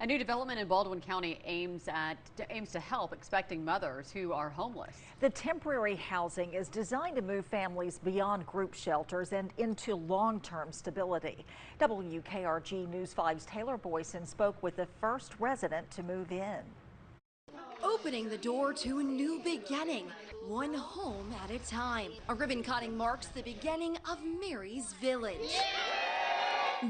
A new development in Baldwin County aims to help expecting mothers who are homeless. The temporary housing is designed to move families beyond group shelters and into long-term stability. WKRG News 5's Taylor Boyson spoke with the first resident to move in. Opening the door to a new beginning, one home at a time. A ribbon cutting marks the beginning of Mary's Village.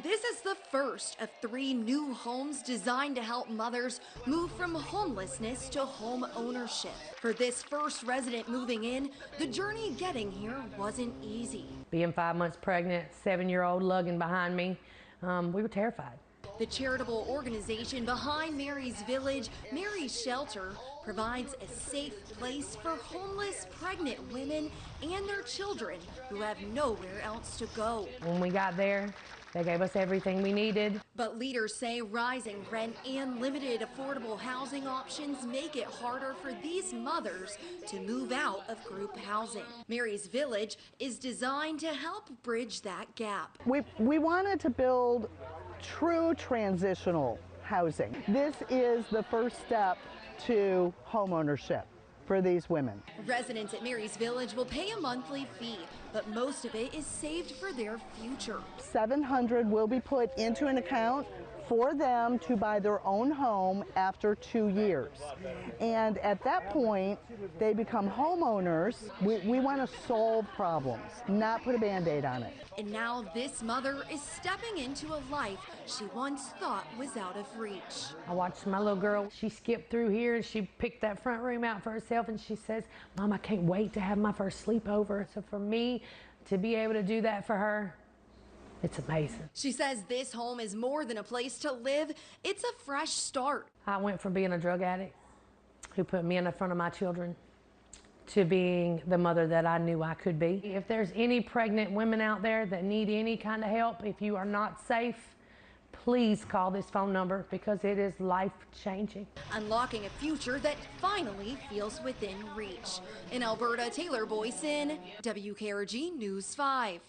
This is the first of 3 new homes designed to help mothers move from homelessness to home ownership. For this first resident moving in, the journey getting here wasn't easy. Being 5 months pregnant, 7-year-old lugging behind me, we were terrified. The charitable organization behind Mary's Village, Mary's Shelter, provides a safe place for homeless pregnant women and their children who have nowhere else to go. When we got there, they gave us everything we needed. But leaders say rising rent and limited affordable housing options make it harder for these mothers to move out of group housing. Mary's Village is designed to help bridge that gap. We wanted to build true transitional housing. This is the first step to home ownership for these women. Residents at Mary's Village will pay a monthly fee, but most of it is saved for their future. $700 will be put into an account for them to buy their own home after 2 years. And at that point, they become homeowners. We want to solve problems, not put a Band-Aid on it. And now this mother is stepping into a life she once thought was out of reach. I watched my little girl, she skipped through here and she picked that front room out for herself and she says, "Mom, I can't wait to have my first sleepover." So for me to be able to do that for her, it's amazing. She says this home is more than a place to live, it's a fresh start. I went from being a drug addict who put me in the front of my children to being the mother that I knew I could be. If there's any pregnant women out there that need any kind of help, if you are not safe, please call this phone number because it is life-changing. Unlocking a future that finally feels within reach. In Alberta, Taylor Boyson, WKRG News 5.